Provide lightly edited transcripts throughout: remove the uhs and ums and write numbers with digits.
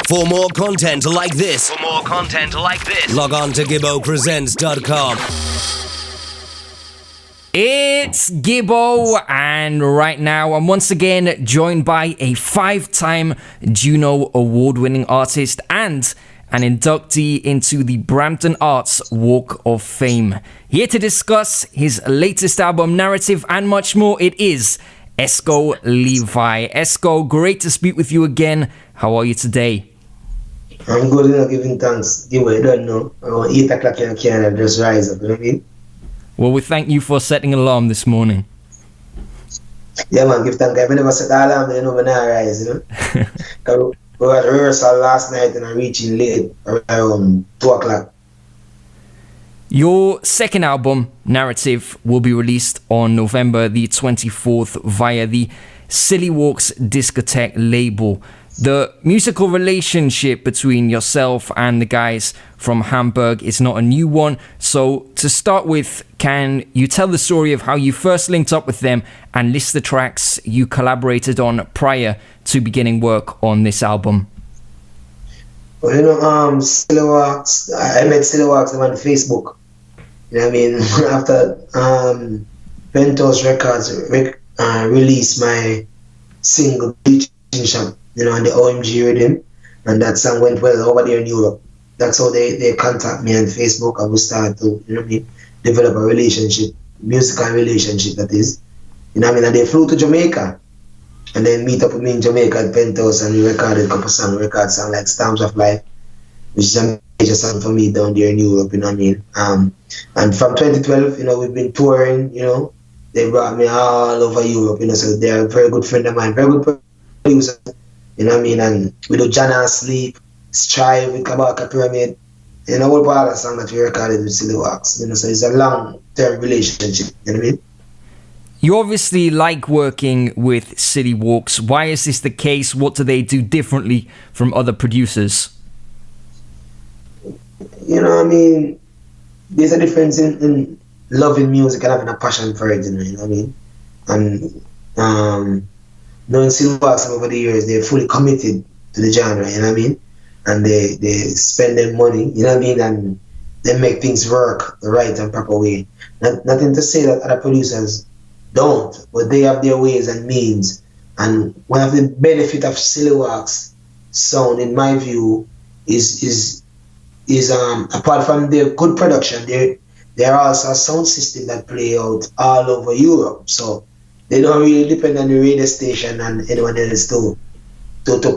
For more content like this, log on to gibbopresents.com. It's Gibbo, and right now I'm once again joined by a 5-time Juno award-winning artist and an inductee into the Brampton Arts Walk of Fame. Here to discuss his latest album, Narrative, and much more, it is Exco Levi. Exco, great to speak with you again. How are you today? I'm good, giving thanks. Give I don't know. Around 8 o'clock in Canada, just rise up, you know what I mean? Well, we thank you for setting an alarm this morning. Yeah, man, give thanks. If I never set the alarm, then when I rise, you know? Because we were at rehearsal last night and I'm reaching late, around 2 o'clock. Your second album, Narrative, will be released on November the 24th via the Silly Walks Discotheque label. The musical relationship between yourself and the guys from Hamburg is not a new one. So to start with, can you tell the story of how you first linked up with them and list the tracks you collaborated on prior to beginning work on this album? Well, you know, Silly Walks, I met Silly Walks on Facebook. You know what I mean? After Pentos Records released my single, Shop, you know, on the OMG rhythm, and that song went well over there in Europe. That's how they contact me on Facebook, and we start to, you know what I mean, develop a relationship, musical relationship that is. You know what I mean? And they flew to Jamaica and then meet up with me in Jamaica at Penthouse, and we recorded a couple songs, like Storms of Life, which is a major song for me down there in Europe, you know what I mean? And from 2012, you know, we've been touring, you know, they brought me all over Europe, you know, so they're a very good friend of mine, very good producer. You know what I mean? And we do Jana Sleep, Strive with Kabaka Pyramid, and a whole part of the song that we recorded with Silly Walks. You know, so it's a long-term relationship. You know what I mean? You obviously like working with Silly Walks. Why is this the case? What do they do differently from other producers? You know what I mean? There's a difference in loving music and having a passion for it. You know what I mean? And knowing Silly Walks over the years, they're fully committed to the genre, you know what I mean? And they spend their money, you know what I mean? And they make things work the right and proper way. Nothing to say that other producers don't, but they have their ways and means. And one of the benefit of Silly Walks sound, in my view, is apart from their good production, there are also a sound system that play out all over Europe. So they don't really depend on the radio station and anyone else to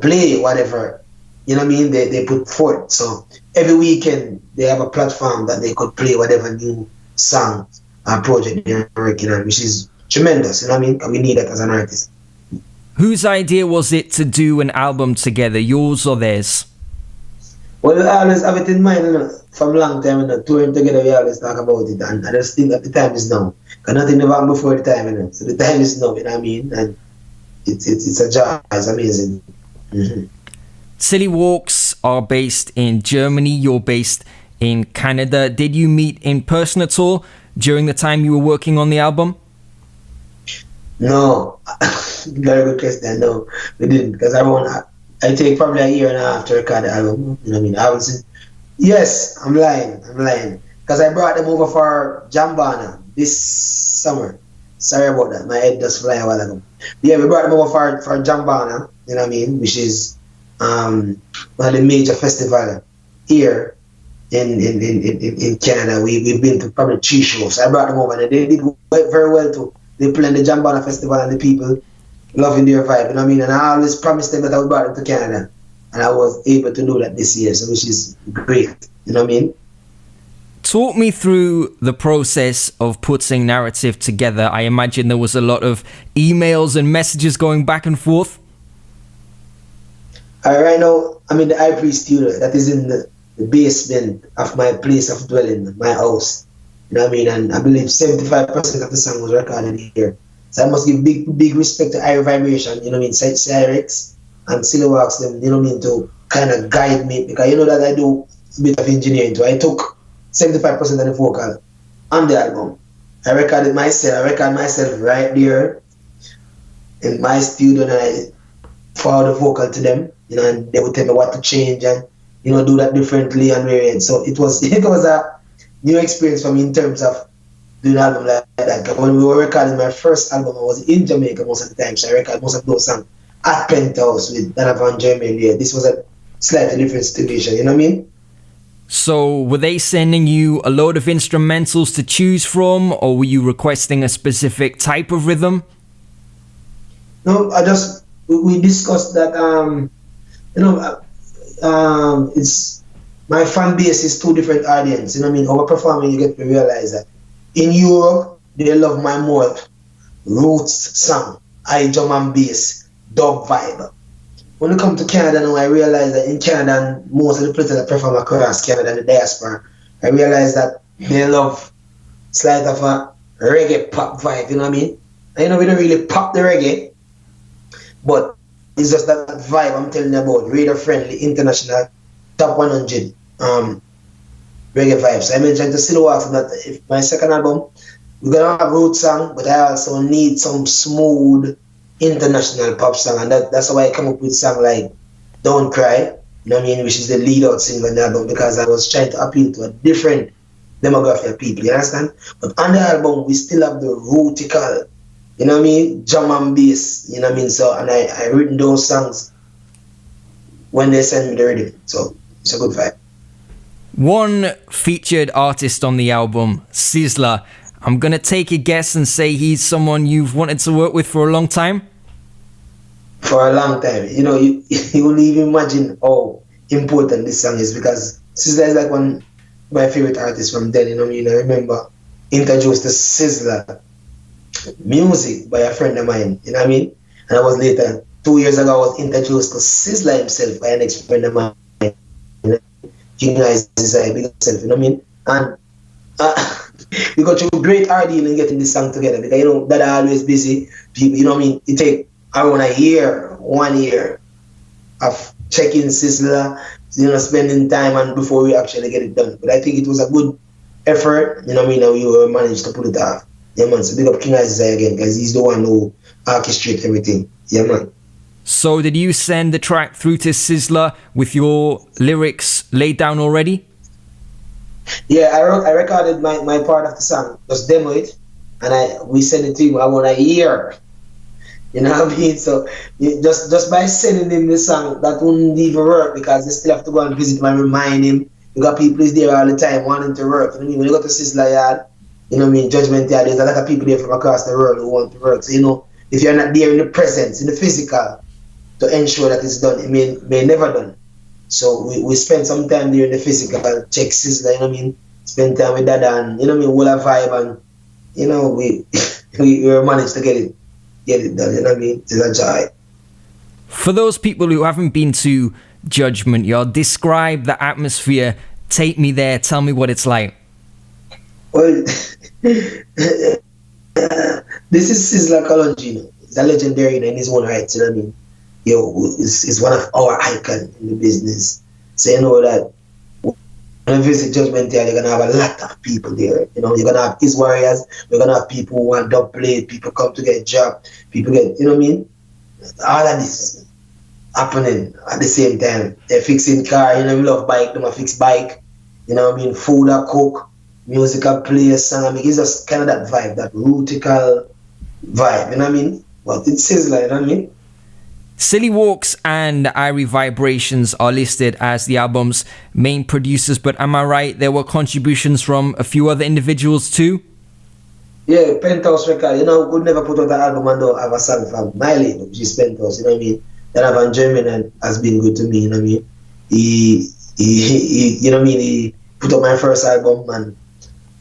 play whatever, you know what I mean, they put forth. So every weekend they have a platform that they could play whatever new song or project they're working on, which is tremendous, you know what I mean? And we need that as an artist. Whose idea was it to do an album together, yours or theirs? Well, I always have it in mind, you know, from a long time, you know, touring together, we always talk about it, and I just think that the time is now. Because nothing never happened before the time, you know. So the time is now, you know what I mean? And it's a joy, it's amazing. Mm-hmm. Silly Walks are based in Germany, you're based in Canada. Did you meet in person at all during the time you were working on the album? No, very good question, no, we didn't, because I take probably a year and a half to record the album, you know what I mean? I haven't seen. Yes, I'm lying. Because I brought them over for Jambana this summer. Sorry about that, my head just fly a while ago. Yeah, we brought them over for Jambana, you know what I mean? Which is one of the major festivals here in Canada. We've been to probably 3 shows. So I brought them over and they did very well too. They played the Jambana Festival and the people loving their vibe, you know what I mean? And I always promised them that I would bring them to Canada. And I was able to do that this year, so which is great, you know what I mean? Talk me through the process of putting Narrative together. I imagine there was a lot of emails and messages going back and forth. Right now, I'm in the Ivory studio that is in the basement of my place of dwelling, my house. You know what I mean? And I believe 75% of the song was recorded here. So I must give big respect to Ivory Vibration, you know what I mean? Cyrix and Silly Walks, them, you know what I mean, to kind of guide me, because you know that I do a bit of engineering too. I took 75% of the vocal on the album. I recorded myself right there in my studio, and I forward the vocal to them, you know, and they would tell me what to change and, you know, do that differently and variant. So it was a new experience for me in terms of doing an album like that. When we were recording my first album, I was in Jamaica most of the time, so I recorded most of those songs at Penthouse with Donovan Jermaine. Yeah, this was a slightly different situation, you know what I mean? So were they sending you a load of instrumentals to choose from, or were you requesting a specific type of rhythm? No, we discussed that, you know, it's, my fan base is two different audience, you know what I mean? Our performing, you get to realize that in Europe, they love my more roots song, high drum and bass, dub vibe. When it come to Canada now, I realize that in Canada, and most of the places that perform across Canada and the diaspora, I realize that they love slight of a reggae pop vibe, you know what I mean? And you know, we don't really pop the reggae, but it's just that vibe I'm telling you about, radio friendly, international, top 100 reggae vibes. So I mentioned to Silly Walks that if my second album, we're gonna have root song, but I also need some smooth international pop song, and that's why I come up with song like Don't Cry, you know what I mean, which is the lead out single on the album, because I was trying to appeal to a different demographic of people, you understand? But on the album, we still have the rootical, you know what I mean, drum and bass, you know what I mean? So, and I written those songs when they send me the rhythm, so it's a good vibe. One featured artist on the album, Sizzla. I'm gonna take a guess and say he's someone you've wanted to work with for a long time? For a long time. You know, you won't even imagine how important this song is, because Sizzla is like one of my favorite artists from then, you know what I mean? I remember introduced to Sizzla music by a friend of mine, you know what I mean? And I was later, 2 years ago, I was introduced to Sizzla himself by an ex-friend of mine. You know? King Eyes is a big self, you know what I mean? And we got through great ordeal in getting this song together, because, you know, that are always busy people, you know what I mean? It take around 1 year of checking Sizzla, you know, spending time and before we actually get it done. But I think it was a good effort, you know what I mean, and we managed to pull it off. Yeah, man, so big up King Eyes again, because he's the one who orchestrates everything. Yeah, man. So did you send the track through to Sizzla with your lyrics laid down already? Yeah, I recorded my part of the song, just demo it, and we sent it to him about 1 year. You know what I mean? So just by sending him the song, that wouldn't even work, because you still have to go and visit him and remind him. You got people who's there all the time wanting to work. You know what I mean? When you go to Sizzla Yard, you know what I mean, Judgement Yard, there's a lot of people there from across the world who want to work. So, you know, if you're not there in the presence, in the physical, to ensure that it's done, it may never done. So we spend some time there in the physical, check Sizzla, you know what I mean? Spend time with Dada and, you know what I mean, whole a vibe, and, you know, we managed to get it done, you know what I mean? It's a joy. For those people who haven't been to Judgement Yard, describe the atmosphere, take me there, tell me what it's like. Well, this is Sizzla Kalonji, you know. He's a legendary in his own right, you know what I mean? Yo, is one of our icons in the business. So you know that when you visit Judgement Yard, you're gonna have a lot of people there. You know, you're gonna have his warriors, we're gonna have people who want dub plate, people come to get job, people get, you know what I mean? All of this happening at the same time. They're fixing car, you know, we love bike, them a fix bike, you know what I mean? Food I cook, music I play, song I make. It's just kind of that vibe, that rootical vibe, you know what I mean? But it says like, you know what I mean? Silly Walks and Irie Vibrations are listed as the album's main producers, but am I right, there were contributions from a few other individuals too? Yeah, Penthouse record, you know, could never put out an album and don't have a song from my label, which is Penthouse, you know what I mean? Donovan Jermaine has been good to me, you know what I mean? He you know what I mean, he put out my first album, and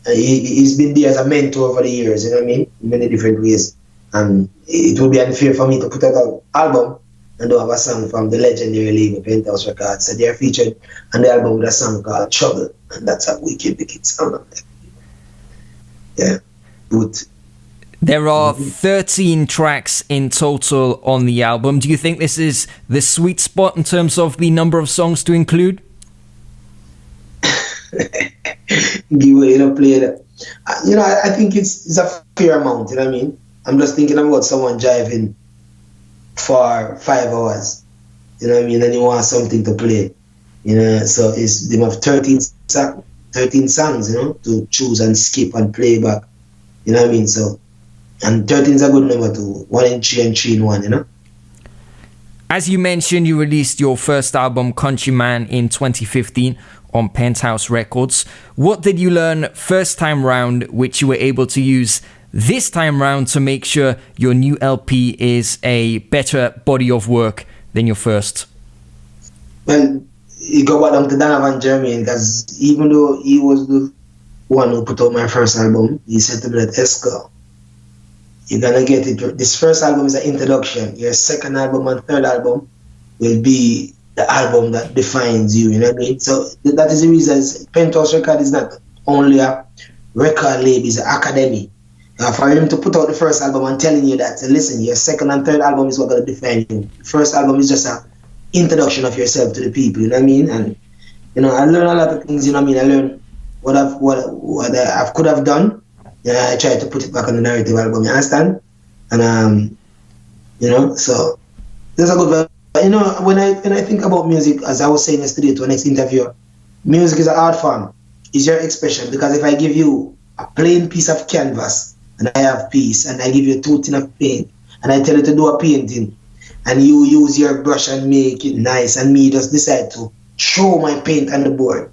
he's been there as a mentor over the years, you know what I mean? In many different ways. And it would be unfair for me to put out an album and don't have a song from the legendary label Penthouse Records. So they are featured on the album with a song called Trouble, and that's a wicked song. Yeah, good. There are 13 tracks in total on the album. Do you think this is the sweet spot in terms of the number of songs to include? You know, play that. You know, I think it's a fair amount, you know what I mean? I'm just thinking about someone driving for 5 hours. You know what I mean? And you want something to play. You know, so they have 13 songs, you know, to choose and skip and play back. You know what I mean? So, and 13 is a good number too. 1 in 3 and 3 in 1, you know? As you mentioned, you released your first album, Countryman, in 2015 on Penthouse Records. What did you learn first time round, which you were able to use this time round to make sure your new LP is a better body of work than your first? Well, you go back down to Donovan Jermaine, because even though he was the one who put out my first album, he said to me that, Exco, you're gonna get it. This first album is an introduction. Your second album and third album will be the album that defines you, you know what I mean? So that is the reason Penthouse Record is not only a record label, it's an academy. For him to put out the first album and telling you that, so listen, your second and third album is what gonna define you. The first album is just an introduction of yourself to the people, you know what I mean? And you know, I learned a lot of things, you know what I mean? I learned what I could have done. Yeah, I tried to put it back on the narrative album, you understand? And you know, so there's a good. You know, when I think about music, as I was saying yesterday to our next interviewer, music is an art form. It's your expression, because if I give you a plain piece of canvas and I have peace, and I give you 2 tins of paint and I tell you to do a painting, and you use your brush and make it nice, and me just decide to throw my paint on the board,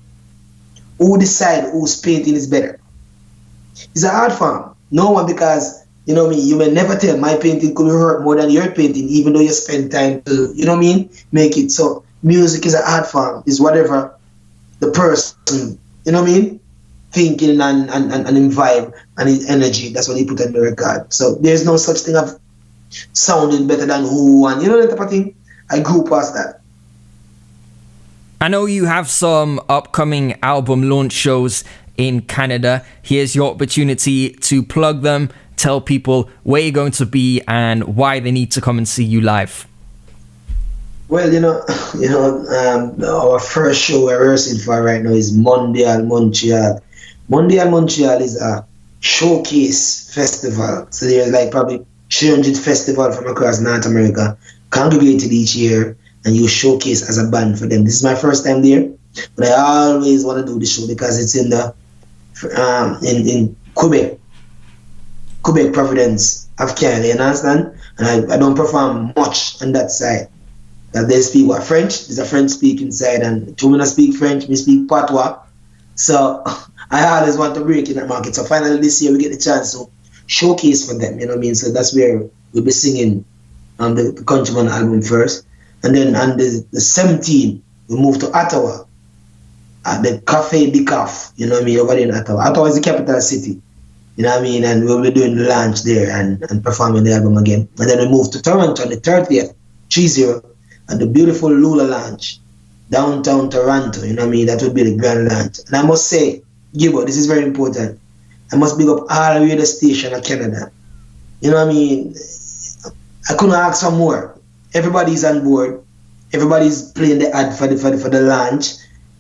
who decide whose painting is better? It's an art form. No one, because you know me, you may never tell my painting could hurt more than your painting, even though you spend time to, you know what I mean, make it. So music is an art form. It's whatever the person, you know what I mean, thinking and vibe and his energy. That's what he put on the record. So there's no such thing of sounding better than who, and you know that type of thing. I grew past that. I know you have some upcoming album launch shows in Canada. Here's your opportunity to plug them. Tell people where you're going to be and why they need to come and see you live. Well, our first show we're rehearsing for right now is Mondial Montreal. Mondial Montreal is a showcase festival. So there's like probably 300 festivals from across North America congregated each year, and you showcase as a band for them. This is my first time there, but I always want to do the show because it's in the in Quebec, Providence of Canada, you understand? And I don't perform much on that side. They speak French. There's a French-speaking side, and two men speak French, me speak Patois. So I always want to break in that market. So finally this year we get the chance to showcase for them, you know what I mean? So that's where we'll be singing the Countryman album first. And then on the 17th, we move to Ottawa at the Café de Caf, you know what I mean, over there in Ottawa. Ottawa is the capital city, you know what I mean? And we'll be doing the launch there and performing the album again. And then we move to Toronto on the 30th, 30, at the beautiful Lula Lounge, downtown Toronto, you know what I mean? That would be the grand launch. And I must say, Gibbo, this is very important. I must big up all the radio station of Canada. You know what I mean? I couldn't ask for more. Everybody's on board. Everybody's playing the ad for the launch.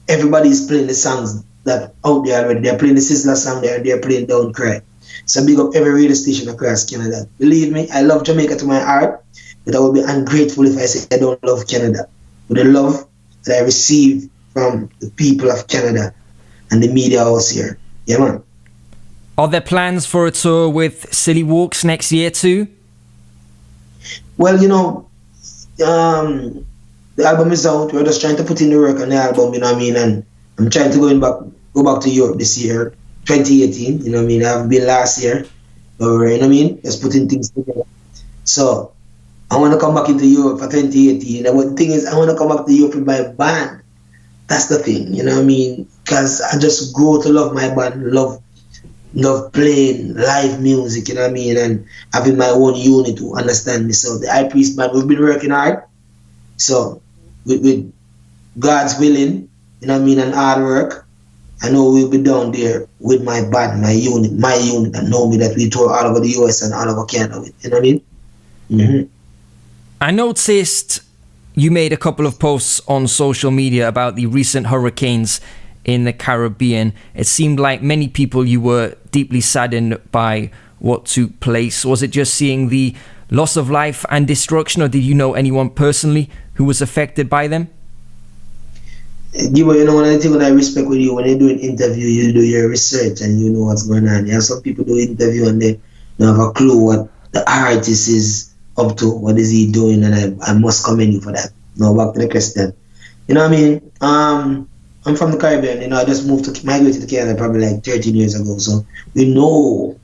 Everybody's playing the songs that out there already. They're playing the Sizzla song there. They're playing Don't Cry. So big up every radio station across Canada. Believe me, I love Jamaica to my heart, but I would be ungrateful if I say I don't love Canada. But the love that I receive from the people of Canada and the media house here. Yeah, man. Are there plans for a tour with Silly Walks next year too? Well, you know, the album is out. We're just trying to put in the work on the album, you know what I mean? And I'm trying to go back to Europe this year, 2018, you know what I mean? I've been last year, but you know what I mean? Just putting things together. So I want to come back into Europe for 2018. And the thing is, I want to come back to Europe with my band. That's the thing, you know what I mean? Because I just grow to love my band, love playing live music, you know what I mean, and having my own unit to understand me. So the High Priest band, we've been working hard. So with God's willing, you know what I mean, and hard work, I know we'll be down there with my band, my unit, and know me that we tour all over the US and all over Canada with, you know what I mean? Mm-hmm. I noticed you made a couple of posts on social media about the recent hurricanes in the Caribbean. It seemed like many people, you were deeply saddened by what took place. Was it just seeing the loss of life and destruction, or did you know anyone personally who was affected by them? Gibbo, one of the things that I respect with you, when you do an interview, you do your research and you know what's going on. Yeah, some people do interview and they don't have a clue what the artist is up to, what is he doing, and I must commend you for that. Now back to the question. You know what I mean? I'm from the Caribbean, I just migrated to Canada probably like 13 years ago. So we know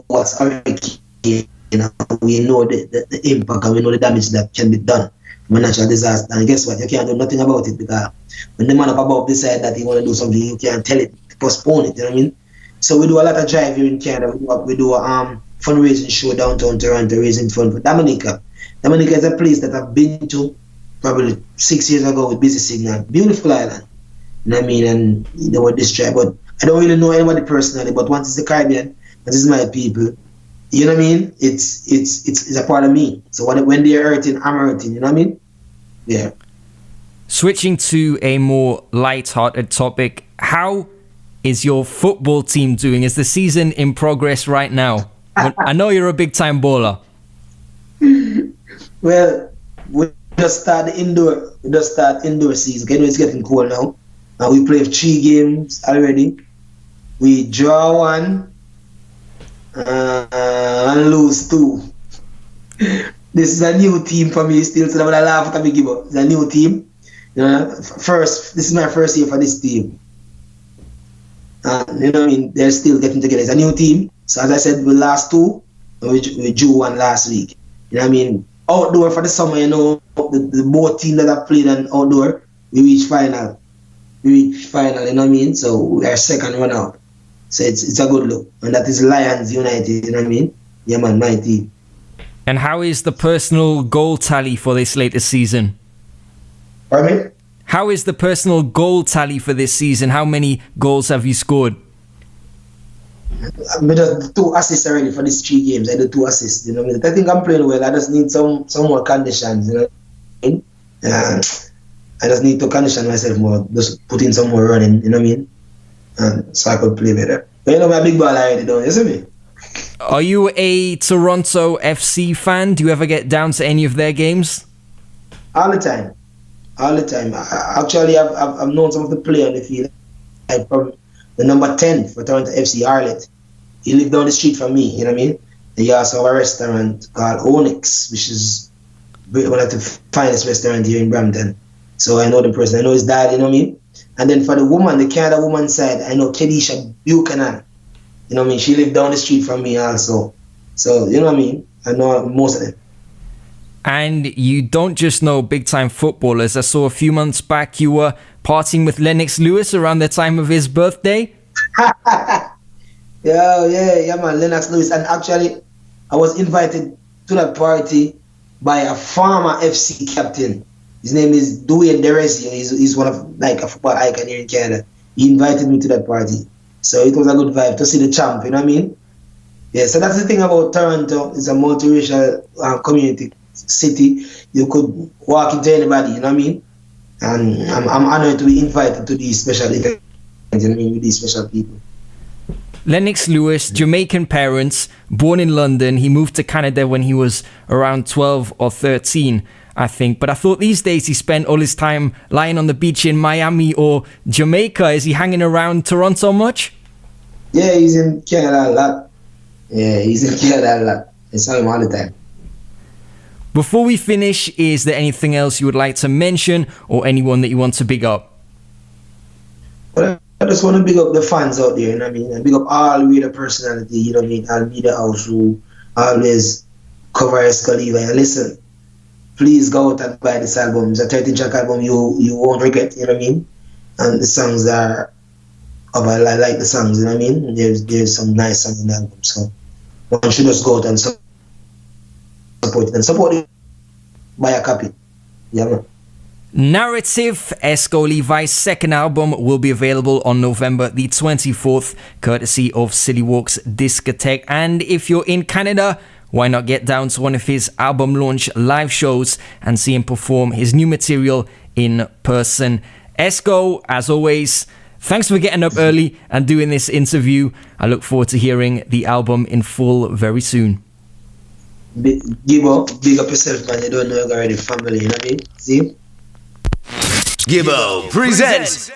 what's hurricane, we know the impact and we know the damage that can be done from a natural disaster. And guess what? You can't do nothing about it, because when the man up above decide that he want to do something, you can't tell it, postpone it, you know what I mean? So we do a lot of drive here in Canada. We do a fundraising show downtown Toronto, raising fund for Dominica. Dominica is a place that I've been to probably 6 years ago with Busy Signal. Beautiful island, you know what I mean? And they were destroyed, but I don't really know anybody personally, but once it's the Caribbean, this is my people, you know what I mean? It's a part of me. So when they're hurting, I'm hurting, you know what I mean? Yeah. Switching to a more light-hearted topic, how is your football team doing? Is the season in progress right now? I know you're a big-time baller. Well, we just start the indoor season. It's getting cold now. We played 3 games already. We draw 1 and lose 2. This is a new team for me still, so I'm gonna laugh at me, Gibbo. It's a new team. This is my first year for this team. You know what I mean? They're still getting together. It's a new team. So as I said, we lost 2, and we drew 1 last week. You know what I mean? Outdoor for the summer, the both teams that have played on outdoor, we reach final. You know what I mean? So we are second run out. So it's a good look. And that is Lions United, you know what I mean? Yeah, man, my team. And how is the personal goal tally for this latest season? Pardon me? How is the personal goal tally for this season? How many goals have you scored? I just 2 assists already for these 3 games. I do 2 assists, you know what I mean? I think I'm playing well. I just need some more conditions, you know what I mean? I just need to condition myself more, just put in some more running, you know what I mean? So I could play better. But my big ball already done, you see me? Are you a Toronto FC fan? Do you ever get down to any of their games? All the time. Actually, I've known some of the players on the field. Like from the number 10 for Toronto FC, Arlett. He lived down the street from me, you know what I mean? And he also have a restaurant called Onyx, which is one of the finest restaurants here in Brampton. So I know the person. I know his dad, you know what I mean? And then for the woman, the Canada woman side, I know Kedisha Buchanan. You know what I mean? She lived down the street from me also. So, you know what I mean? I know most of them. And you don't just know big-time footballers. I saw a few months back you were partying with Lennox Lewis around the time of his birthday. Yeah, man, Lennox Lewis. And actually, I was invited to that party by a former FC captain. His name is Dwayne Deresio. He's one of like a football icon here in Canada. He invited me to that party. So it was a good vibe to see the champ, you know what I mean? Yeah, so that's the thing about Toronto. It's a multiracial community city. You could walk into anybody, you know what I mean? And I'm honored to be invited to these special events, you know what I mean, with these special people. Lennox Lewis, Jamaican parents, born in London. He moved to Canada when he was around 12 or 13, I think. But I thought these days he spent all his time lying on the beach in Miami or Jamaica. Is he hanging around Toronto much? Yeah, he's in Canada a lot. I saw him all the time. Before we finish, is there anything else you would like to mention or anyone that you want to big up? Well, I just want to big up the fans out there, you know what I mean? And big up all media personality, you know what I mean? All media house who always cover Exco Levi. And listen, please go out and buy this album. It's a 13-track album you won't regret, you know what I mean? And the songs are, I like the songs, you know what I mean? There's some nice songs in the album, so one should just go out and support it. And support it, buy a copy. Yeah, man. Narrative, Exco Levi's second album, will be available on November the 24th, courtesy of Silly Walks Discotheque. And if you're in Canada, why not get down to one of his album launch live shows and see him perform his new material in person. Exco, as always, thanks for getting up early and doing this interview. I look forward to hearing the album in full very soon. Gibbo, big up yourself, man. You don't know you're already family, you know what I mean? See? Gibbo presents